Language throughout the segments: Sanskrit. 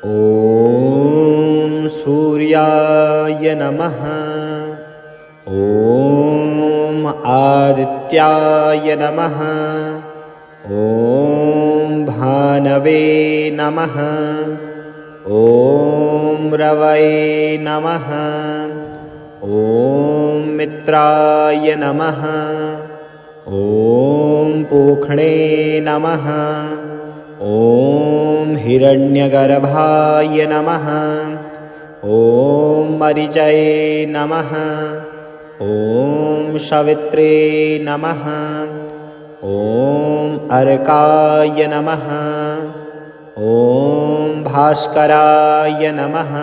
ॐ सूर्याय नमः। ॐ आदित्याय नमः। ॐ भानवे नमः। ॐ रवये नमः। ॐ मित्राय नमः। ॐ पूक्ष्णे नमः। ॐ हिरण्यगर्भाय नमः। ॐ मरीचये नमः। ॐ सवित्रे नमः। ॐ अर्काय नमः। ॐ भास्कराय नमः।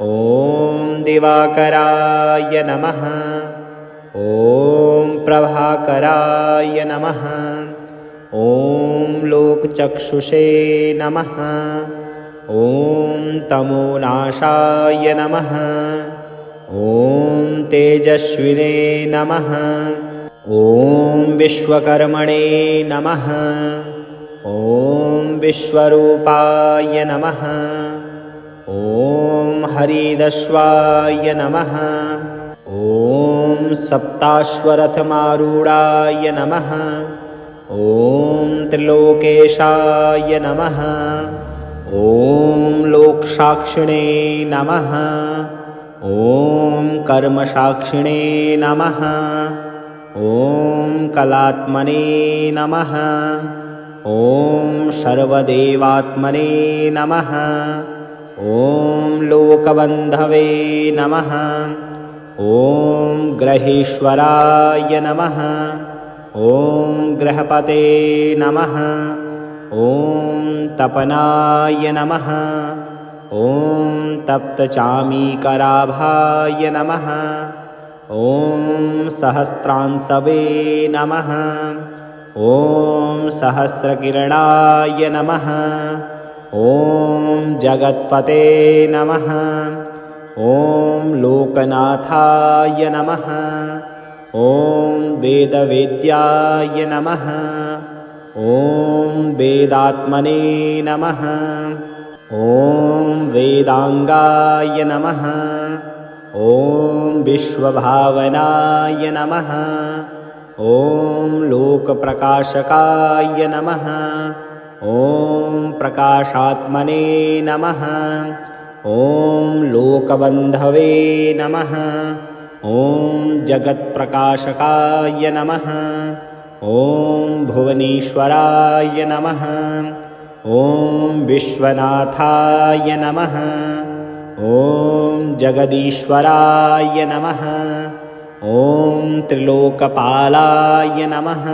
ॐ दिवाकराय नमः। ॐ प्रभाकराय नमः। ॐ लोकचक्षुषे नमः। ॐ तमोनाशाय नमः। ॐ तेजस्विने नमः। ॐ विश्वकर्मणे नमः। ॐ विश्वरूपाय नमः। ॐ हरिदश्वाय नमः। ॐ सप्ताश्वरथमारूढाय नमः। ॐ त्रिलोकेशाय नमः। ॐ लोकसाक्षिणे नमः। ॐ कर्मसाक्षिणे नमः। ॐ कलात्मने नमः। ॐ सर्वदेवात्मने नमः। ॐ लोकबन्धवे नमः। ॐ ग्रहेश्वराय नमः। ॐ ग्रहपते नमः। ॐ तपनाय नमः। ॐ तप्तचामीकराभाय नमः। ॐ सहस्रांशवे नमः। ॐ सहस्रकिरणाय नमः। ॐ जगत्पते नमः। ॐ लोकनाथाय नमः। ॐ वेदवेद्याय नमः। ॐ वेदात्मने नमः। ॐ वेदांगाय नमः। ॐ विश्वभावनाय नमः। ॐ लोकप्रकाशकाय नमः। ॐ प्रकाशात्मने नमः। ॐ लोकबन्धवे नमः। ॐ जगत्प्रकाशकाय नमः। ॐ भुवनेश्वराय नमः। ॐ विश्वनाथाय नमः। ॐ जगदीश्वराय नमः। ॐ त्रिलोकपालाय नमः।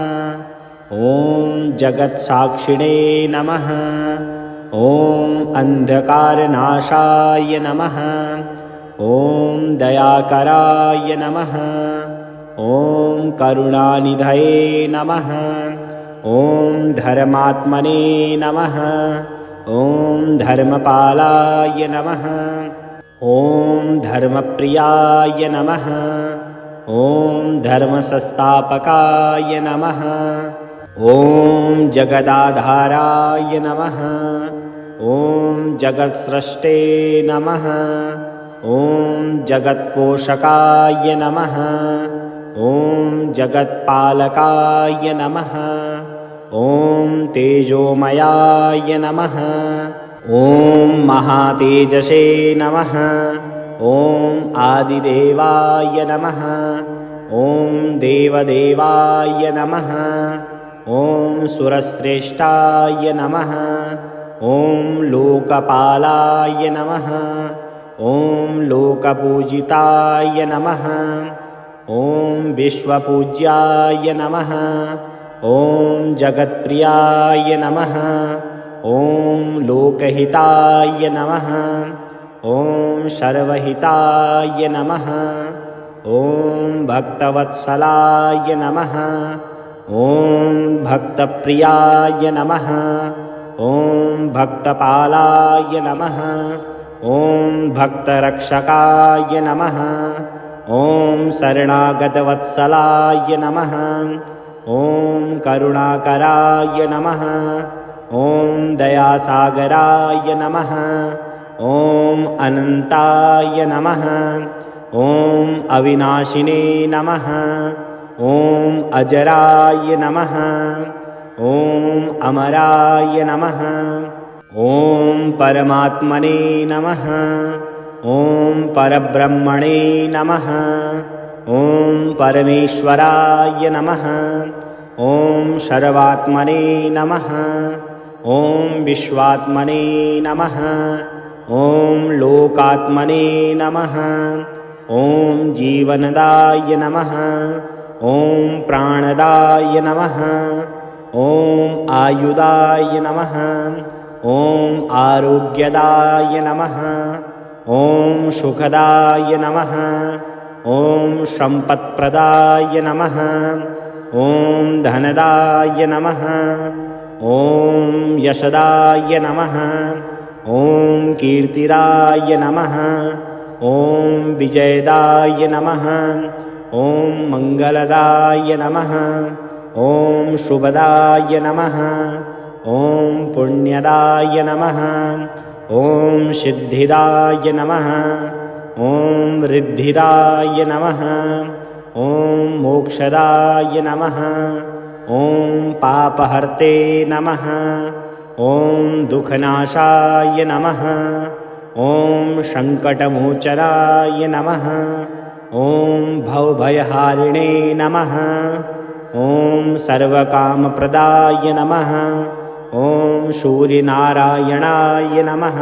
ॐ जगत्साक्षिणे नमः। ॐ अंधकारनाशाय नमः। ॐ दयाकराय नमः। ॐ करुणानिधये नमः। ॐ धर्मात्मने नमः। ॐ धर्मपालाय नमः। ॐ धर्मप्रियाय नमः। ॐ धर्मसंस्थापकाय नमः। ॐ जगदाधाराय नमः। ॐ जगत्सृष्टे नमः। ॐ जगत्पोषकाय नमः। ॐ जगत्पालकाय नमः। ॐ तेजोमयाय नमः। ॐ महातेजसे नमः। ॐ आदिदेवाय नमः। ॐ देवदेवाय नमः। ॐ सुरश्रेष्ठाय नमः। ॐ लोकपालाय नमः। ॐ लोकपूजिताय नमः। ॐ विश्वपूज्याय नमः। ॐ जगत्प्रियाय नमः। ॐ लोकहिताय नमः। ॐ सर्वहिताय नमः। ॐ भक्तवत्सलाय नमः। ॐ भक्तप्रियाय नमः। ॐ भक्तपालाय नमः। ॐ भक्तरक्षकाय नमः। ॐ शरणागतवत्सलाय नमः। ॐ करुणाकराय नमः। ॐ दयासागराय नमः। ॐ अनन्ताय नमः। ॐ अविनाशिने नमः। ॐ अजराय नमः। ॐ अमराय नमः। ॐ परमात्मने नमः। ॐ परब्रह्मणे नमः। ॐ परमेश्वराय नमः। ॐ सर्वात्मने नमः। ॐ विश्वात्मने नमः। ॐ लोकात्मने नमः। ॐ जीवनदाय नमः। ॐ प्राणदाय नमः। ॐ आयुदाय नमः। ॐ आरोग्यदाय नमः। ॐ सुखदाय नमः। ॐ सम्पत्प्रदाय नमः। ॐ धनदाय नमः। ॐ यशदाय नमः। ॐ कीर्तिदाय नमः। ॐ विजयदाय नमः। ॐ मङ्गलदाय नमः। ॐ शुभदाय नमः। ॐ पुण्यदाय नमः। ॐ सिद्धिदाय नमः। ॐ रिद्धिदाय नमः। ॐ मोक्षदाय नमः। ॐ पापहर्ते नमः। ॐ दुःखनाशाय नमः। ॐ सङ्कटमोचनाय नमः। ॐ भवभयहारिणे नमः। ॐ सर्वकामप्रदाय नमः। ॐ सूर्यनारायणाय नमः।